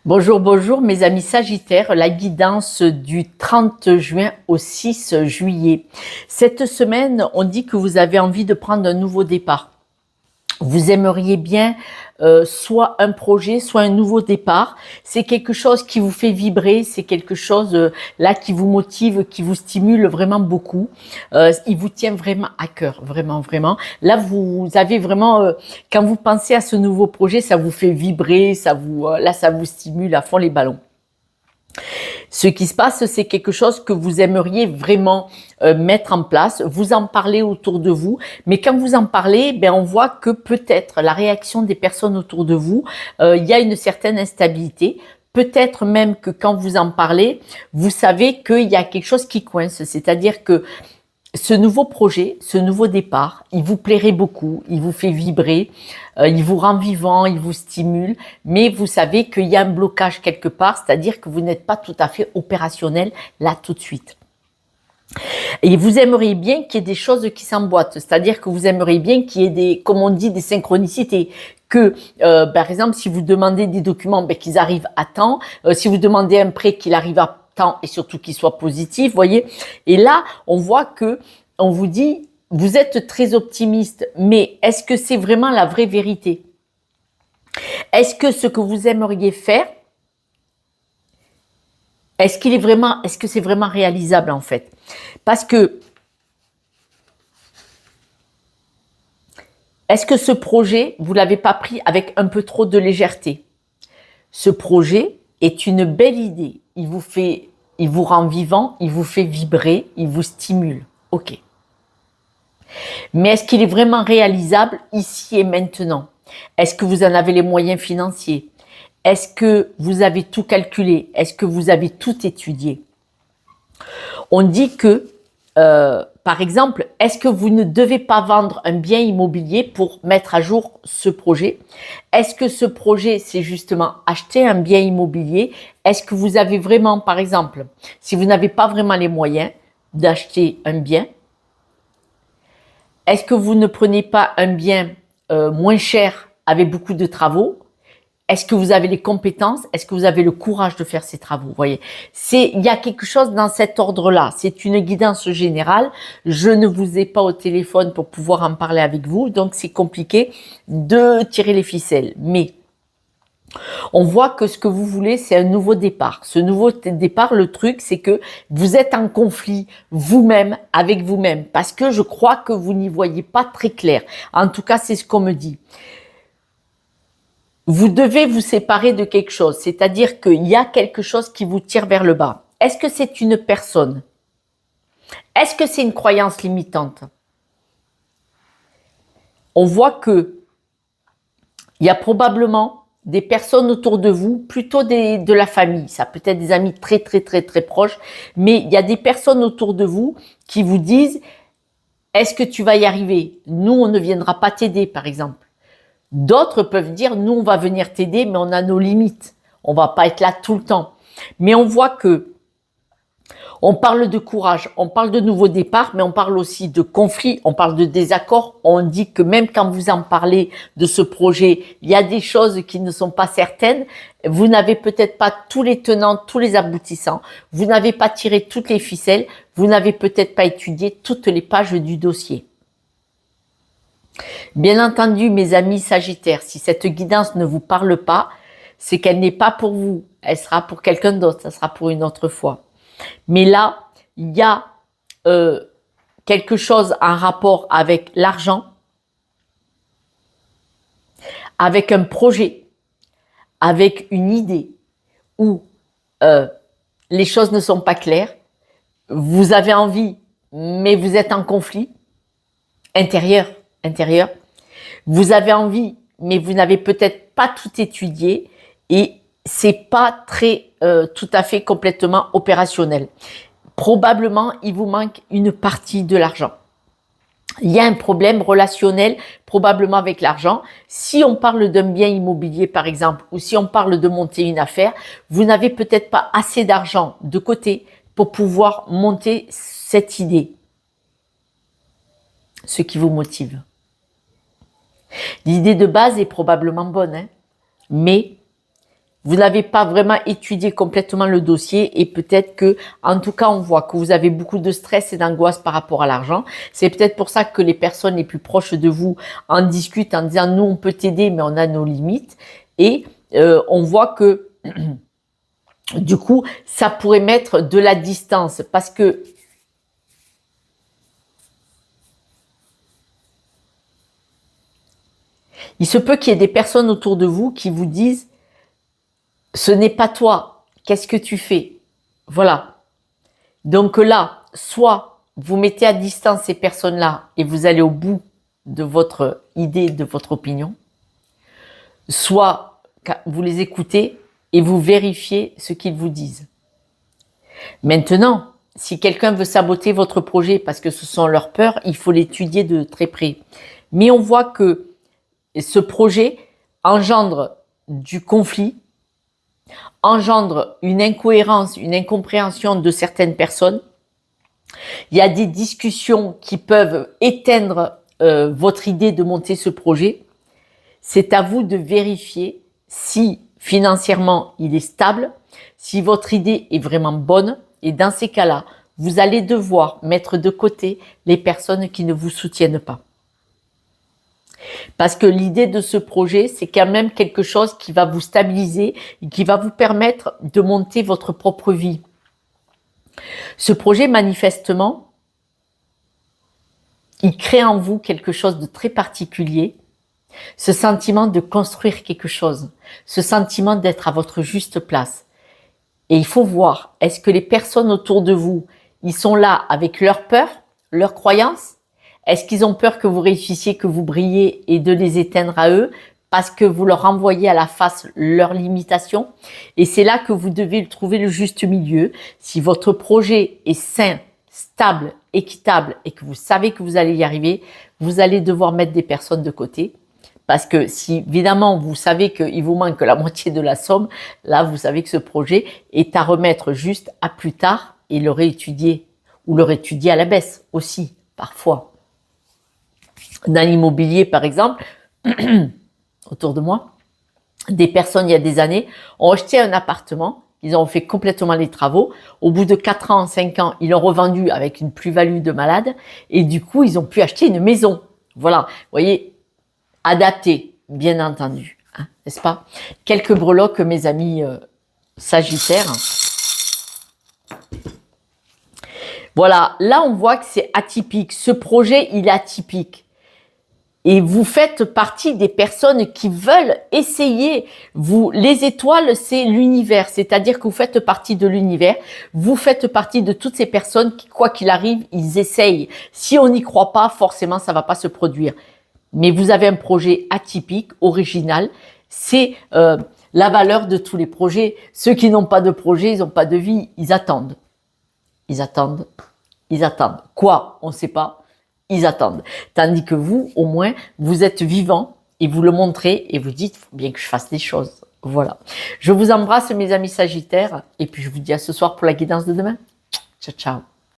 Bonjour, bonjour mes amis Sagittaires, la guidance du 30 juin au 6 juillet. Cette semaine, on dit que vous avez envie de prendre un nouveau départ. Vous aimeriez bien soit un projet, soit un nouveau départ. C'est quelque chose qui vous fait vibrer, c'est quelque chose là qui vous motive, qui vous stimule vraiment beaucoup. Il vous tient vraiment à cœur, vraiment, vraiment. Là, vous avez vraiment, quand vous pensez à ce nouveau projet, ça vous fait vibrer, là, ça vous stimule à fond les ballons. Ce qui se passe, c'est quelque chose que vous aimeriez vraiment mettre en place. Vous en parlez autour de vous, mais quand vous en parlez, ben on voit que peut-être la réaction des personnes autour de vous, il y a une certaine instabilité. Peut-être même que quand vous en parlez, vous savez qu'il y a quelque chose qui coince. C'est-à-dire que ce nouveau projet, ce nouveau départ, il vous plairait beaucoup, il vous fait vibrer, il vous rend vivant, il vous stimule, mais vous savez qu'il y a un blocage quelque part, c'est-à-dire que vous n'êtes pas tout à fait opérationnel là tout de suite. Et vous aimeriez bien qu'il y ait des choses qui s'emboîtent, c'est-à-dire que vous aimeriez bien qu'il y ait des, comme on dit, des synchronicités. Que, par exemple, si vous demandez des documents, ben, qu'ils arrivent à temps. Si vous demandez un prêt, qu'il arrive à temps et surtout qu'il soit positif, voyez. Et là, on voit que, on vous dit, vous êtes très optimiste, mais est-ce que c'est vraiment la vraie vérité? Est-ce que ce que vous aimeriez faire, est-ce que c'est vraiment réalisable en fait? Parce que, est-ce que ce projet, vous l'avez pas pris avec un peu trop de légèreté? Ce projet est une belle idée. Il vous rend vivant, il vous fait vibrer, il vous stimule. Ok. Mais est-ce qu'il est vraiment réalisable ici et maintenant? Est-ce que vous en avez les moyens financiers? Est-ce que vous avez tout calculé? Est-ce que vous avez tout étudié? On dit que, par exemple, est-ce que vous ne devez pas vendre un bien immobilier pour mettre à jour ce projet? Est-ce que ce projet, c'est justement acheter un bien immobilier? Est-ce que vous avez vraiment, par exemple, si vous n'avez pas vraiment les moyens d'acheter un bien, est-ce que vous ne prenez pas un bien moins cher avec beaucoup de travaux? Est-ce que vous avez les compétences? Est-ce que vous avez le courage de faire ces travaux? Vous voyez, il y a quelque chose dans cet ordre-là. C'est une guidance générale. Je ne vous ai pas au téléphone pour pouvoir en parler avec vous, donc c'est compliqué de tirer les ficelles. Mais on voit que ce que vous voulez, c'est un nouveau départ. Ce nouveau départ, le truc, c'est que vous êtes en conflit vous-même avec vous-même, parce que je crois que vous n'y voyez pas très clair. En tout cas, c'est ce qu'on me dit. Vous devez vous séparer de quelque chose, c'est-à-dire qu'il y a quelque chose qui vous tire vers le bas. Est-ce que c'est une personne? Est-ce que c'est une croyance limitante? On voit que il y a probablement des personnes autour de vous, plutôt de la famille, ça peut être des amis très très très très proches, mais il y a des personnes autour de vous qui vous disent, est-ce que tu vas y arriver? Nous, on ne viendra pas t'aider, par exemple. D'autres peuvent dire, nous, on va venir t'aider, mais on a nos limites. On va pas être là tout le temps. Mais on voit que on parle de courage, on parle de nouveau départ, mais on parle aussi de conflit, on parle de désaccord. On dit que même quand vous en parlez de ce projet, il y a des choses qui ne sont pas certaines. Vous n'avez peut-être pas tous les tenants, tous les aboutissants. Vous n'avez pas tiré toutes les ficelles. Vous n'avez peut-être pas étudié toutes les pages du dossier. Bien entendu, mes amis Sagittaires, si cette guidance ne vous parle pas, c'est qu'elle n'est pas pour vous. Elle sera pour quelqu'un d'autre, ça sera pour une autre fois. Mais là, il y a quelque chose en rapport avec l'argent, avec un projet, avec une idée où les choses ne sont pas claires. Vous avez envie, mais vous êtes en conflit intérieur. Vous avez envie, mais vous n'avez peut-être pas tout étudié et c'est pas très tout à fait complètement opérationnel. Probablement, il vous manque une partie de l'argent. Il y a un problème relationnel probablement avec l'argent. Si on parle d'un bien immobilier par exemple, ou si on parle de monter une affaire, vous n'avez peut-être pas assez d'argent de côté pour pouvoir monter cette idée. Ce qui vous motive. L'idée de base est probablement bonne, hein, mais Vous n'avez pas vraiment étudié complètement le dossier et peut-être que, en tout cas, on voit que vous avez beaucoup de stress et d'angoisse par rapport à l'argent. C'est peut-être pour ça que les personnes les plus proches de vous en discutent en disant nous on peut t'aider mais on a nos limites et on voit que du coup ça pourrait mettre de la distance parce que il se peut qu'il y ait des personnes autour de vous qui vous disent ce n'est pas toi, qu'est-ce que tu fais? Voilà. Donc là, soit vous mettez à distance ces personnes-là et vous allez au bout de votre idée, de votre opinion, soit vous les écoutez et vous vérifiez ce qu'ils vous disent. Maintenant, si quelqu'un veut saboter votre projet parce que ce sont leurs peurs, il faut l'étudier de très près. Mais on voit que ce projet engendre du conflit, engendre une incohérence, une incompréhension de certaines personnes. Il y a des discussions qui peuvent éteindre votre idée de monter ce projet. C'est à vous de vérifier si financièrement il est stable, si votre idée est vraiment bonne. Et dans ces cas-là, vous allez devoir mettre de côté les personnes qui ne vous soutiennent pas. Parce que l'idée de ce projet, c'est quand même quelque chose qui va vous stabiliser et qui va vous permettre de monter votre propre vie. Ce projet, manifestement, il crée en vous quelque chose de très particulier. Ce sentiment de construire quelque chose, ce sentiment d'être à votre juste place. Et il faut voir, est-ce que les personnes autour de vous, ils sont là avec leurs peurs, leurs croyances? Est-ce qu'ils ont peur que vous réussissiez, que vous brillez et de les éteindre à eux parce que vous leur envoyez à la face leurs limitations? Et c'est là que vous devez trouver le juste milieu. Si votre projet est sain, stable, équitable et que vous savez que vous allez y arriver, vous allez devoir mettre des personnes de côté. Parce que si évidemment vous savez qu'il vous manque la moitié de la somme, là vous savez que ce projet est à remettre juste à plus tard et le réétudier ou le réétudier à la baisse aussi parfois. Dans l'immobilier par exemple, autour de moi, des personnes il y a des années ont acheté un appartement, ils ont fait complètement les travaux, au bout de 4 ans, 5 ans, ils l'ont revendu avec une plus-value de malade et du coup ils ont pu acheter une maison. Voilà, vous voyez, adapté, bien entendu, hein, n'est-ce pas? Quelques breloques, mes amis Sagittaires. Voilà, là on voit que c'est atypique. Ce projet, il est atypique. Et vous faites partie des personnes qui veulent essayer. Vous, les étoiles, c'est l'univers. C'est-à-dire que vous faites partie de l'univers. Vous faites partie de toutes ces personnes qui, quoi qu'il arrive, ils essayent. Si on n'y croit pas, forcément, ça va pas se produire. Mais vous avez un projet atypique, original. C'est la valeur de tous les projets. Ceux qui n'ont pas de projet, ils n'ont pas de vie. Ils attendent. Ils attendent. Ils attendent. Quoi? On ne sait pas. Ils attendent. Tandis que vous, au moins, vous êtes vivant et vous le montrez et vous dites, il faut bien que je fasse des choses. Voilà. Je vous embrasse, mes amis Sagittaires, et puis je vous dis à ce soir pour la guidance de demain. Ciao, ciao.